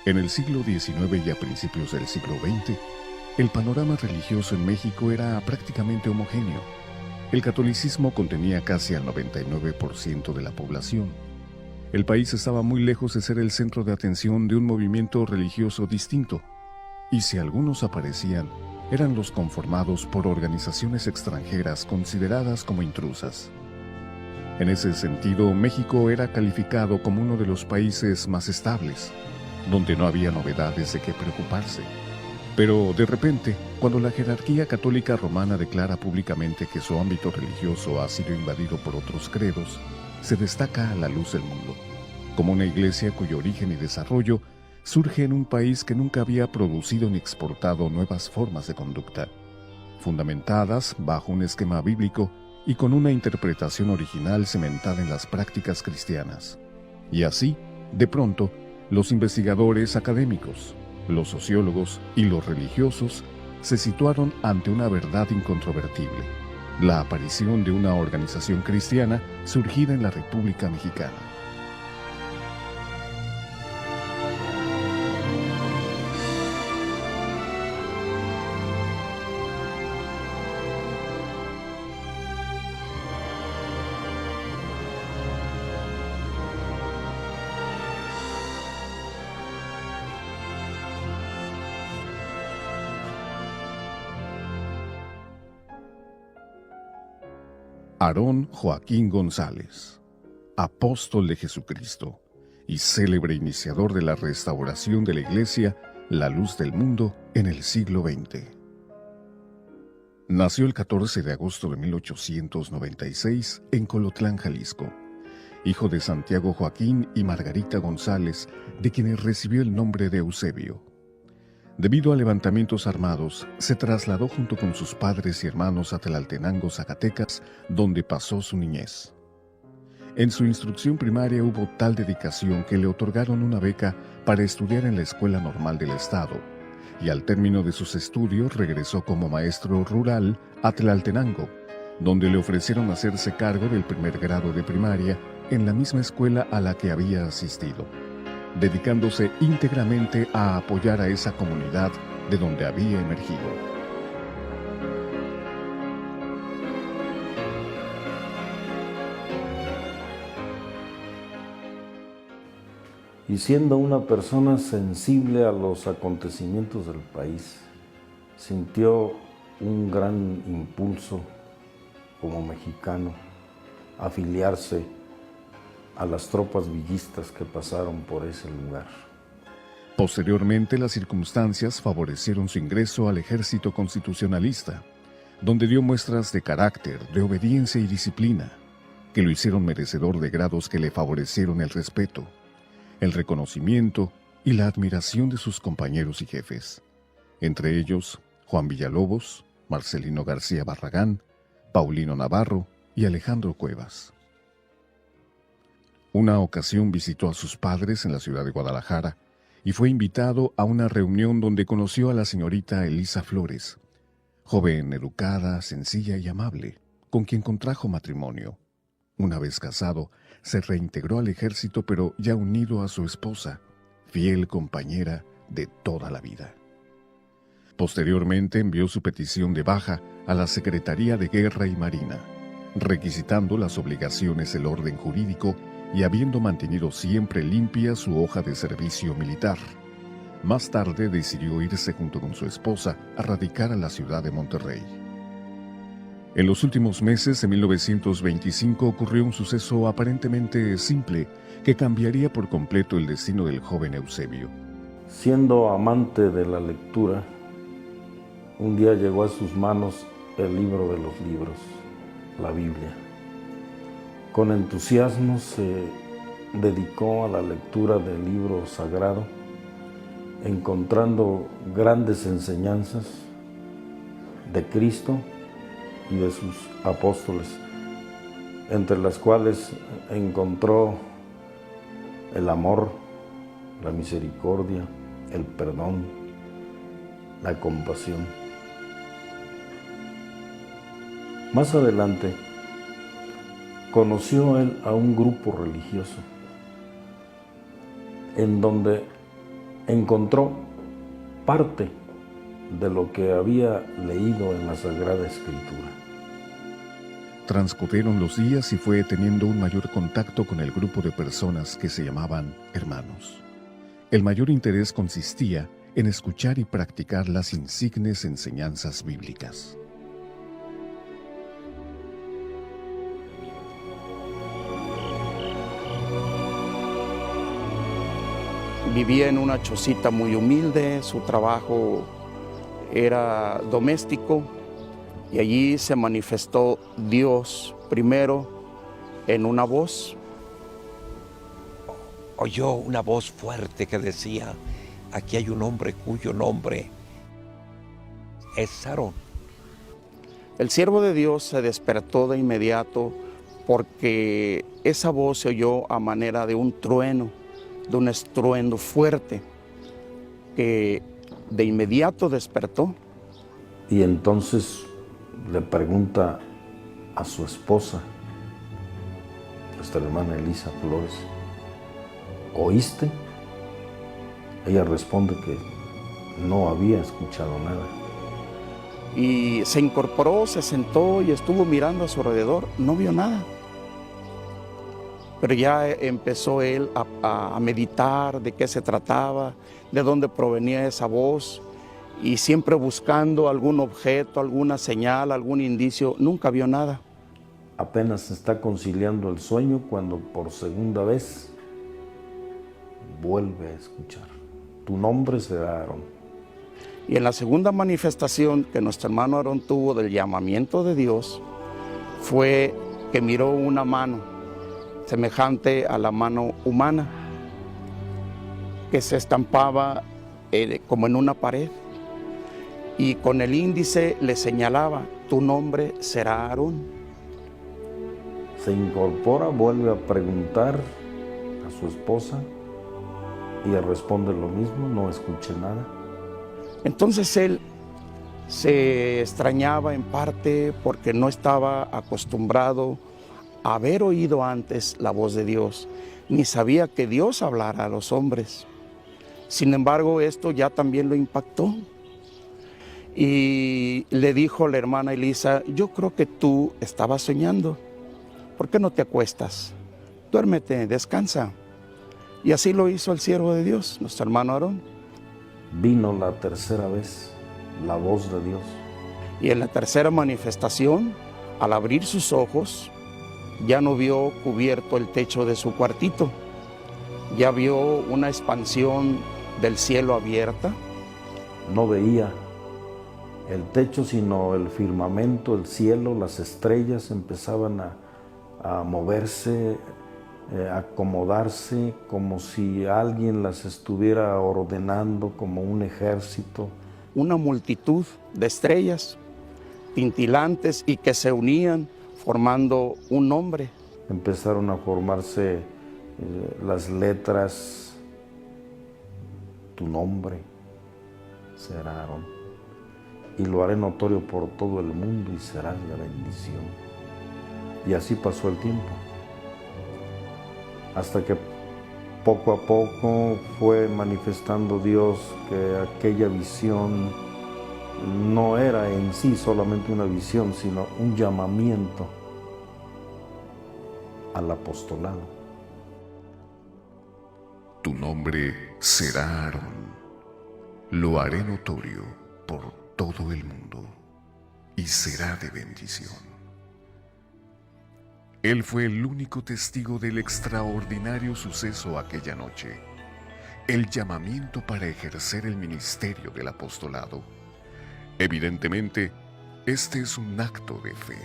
En el siglo XIX y a principios del siglo XX, el panorama religioso en México era prácticamente homogéneo. El catolicismo contenía casi al 99% de la población. El país estaba muy lejos de ser el centro de atención de un movimiento religioso distinto, y si algunos aparecían, eran los conformados por organizaciones extranjeras consideradas como intrusas. En ese sentido, México era calificado como uno de los países más estables, donde no había novedades de qué preocuparse. Pero de repente, cuando la jerarquía católica romana declara públicamente que su ámbito religioso ha sido invadido por otros credos, se destaca a la luz del mundo, como una iglesia cuyo origen y desarrollo surge en un país que nunca había producido ni exportado nuevas formas de conducta, fundamentadas bajo un esquema bíblico y con una interpretación original cimentada en las prácticas cristianas. Y así, de pronto, los investigadores académicos, los sociólogos y los religiosos se situaron ante una verdad incontrovertible: la aparición de una organización cristiana surgida en la República Mexicana. Aarón Joaquín González, apóstol de Jesucristo y célebre iniciador de la restauración de la Iglesia, la luz del mundo en el siglo XX. Nació el 14 de agosto de 1896 en Colotlán, Jalisco, hijo de Santiago Joaquín y Margarita González, de quienes recibió el nombre de Eusebio. Debido a levantamientos armados, se trasladó junto con sus padres y hermanos a Tlaltenango, Zacatecas, donde pasó su niñez. En su instrucción primaria hubo tal dedicación que le otorgaron una beca para estudiar en la Escuela Normal del Estado, y al término de sus estudios regresó como maestro rural a Tlaltenango, donde le ofrecieron hacerse cargo del primer grado de primaria en la misma escuela a la que había asistido, dedicándose íntegramente a apoyar a esa comunidad de donde había emergido. Y siendo una persona sensible a los acontecimientos del país, sintió un gran impulso como mexicano a afiliarse a las tropas villistas que pasaron por ese lugar. Posteriormente, las circunstancias favorecieron su ingreso al ejército constitucionalista, donde dio muestras de carácter, de obediencia y disciplina, que lo hicieron merecedor de grados que le favorecieron el respeto, el reconocimiento y la admiración de sus compañeros y jefes, entre ellos Juan Villalobos, Marcelino García Barragán, Paulino Navarro y Alejandro Cuevas. Una ocasión visitó a sus padres en la ciudad de Guadalajara y fue invitado a una reunión donde conoció a la señorita Elisa Flores, joven educada, sencilla y amable, con quien contrajo matrimonio. Una vez casado, se reintegró al ejército, pero ya unido a su esposa, fiel compañera de toda la vida. Posteriormente envió su petición de baja a la Secretaría de Guerra y Marina, requisitando las obligaciones del orden jurídico y habiendo mantenido siempre limpia su hoja de servicio militar. Más tarde decidió irse junto con su esposa a radicar a la ciudad de Monterrey. En los últimos meses de 1925 ocurrió un suceso aparentemente simple que cambiaría por completo el destino del joven Eusebio. Siendo amante de la lectura, un día llegó a sus manos el libro de los libros, la Biblia. Con entusiasmo se dedicó a la lectura del libro sagrado, encontrando grandes enseñanzas de Cristo y de sus apóstoles, entre las cuales encontró el amor, la misericordia, el perdón, la compasión. Más adelante, conoció él a un grupo religioso en donde encontró parte de lo que había leído en la Sagrada Escritura. Transcurrieron los días y fue teniendo un mayor contacto con el grupo de personas que se llamaban hermanos. El mayor interés consistía en escuchar y practicar las insignes enseñanzas bíblicas. Vivía en una chocita muy humilde, su trabajo era doméstico y allí se manifestó Dios primero en una voz. Oyó una voz fuerte que decía: aquí hay un hombre cuyo nombre es Aarón. El siervo de Dios se despertó de inmediato porque esa voz se oyó a manera de un trueno, de un estruendo fuerte, que de inmediato despertó. Y entonces le pregunta a su esposa, nuestra hermana Elisa Flores: ¿oíste? Ella responde que no había escuchado nada. Y se incorporó, se sentó y estuvo mirando a su alrededor, no vio nada. Pero ya empezó él a meditar de qué se trataba, de dónde provenía esa voz, y siempre buscando algún objeto, alguna señal, algún indicio, nunca vio nada. Apenas se está conciliando el sueño cuando por segunda vez vuelve a escuchar: tu nombre será Aarón. Y en la segunda manifestación que nuestro hermano Aarón tuvo del llamamiento de Dios, fue que miró una mano semejante a la mano humana, que se estampaba como en una pared, y con el índice le señalaba: tu nombre será Aarón. Se incorpora, vuelve a preguntar a su esposa y ella responde lo mismo: no escuché nada. Entonces él se extrañaba en parte porque no estaba acostumbrado a haber oído antes la voz de Dios, ni sabía que Dios hablara a los hombres. Sin embargo, esto ya también lo impactó. Y le dijo la hermana Elisa: yo creo que tú estabas soñando. ¿Por qué no te acuestas? Duérmete, descansa. Y así lo hizo el siervo de Dios, nuestro hermano Aarón. Vino la tercera vez la voz de Dios. Y en la tercera manifestación, al abrir sus ojos, ya no vio cubierto el techo de su cuartito, ya vio una expansión del cielo abierta. No veía el techo, sino el firmamento, el cielo, las estrellas empezaban a moverse, a acomodarse, como si alguien las estuviera ordenando, como un ejército. Una multitud de estrellas tintilantes y que se unían formando un nombre. Empezaron a formarse las letras: tu nombre será Aarón, y lo haré notorio por todo el mundo y serás de bendición. Y así pasó el tiempo, hasta que poco a poco fue manifestando Dios que aquella visión no era en sí solamente una visión, sino un llamamiento al apostolado. Tu nombre será Aarón. Lo haré notorio por todo el mundo y será de bendición. Él fue el único testigo del extraordinario suceso aquella noche, el llamamiento para ejercer el ministerio del apostolado. Evidentemente, este es un acto de fe.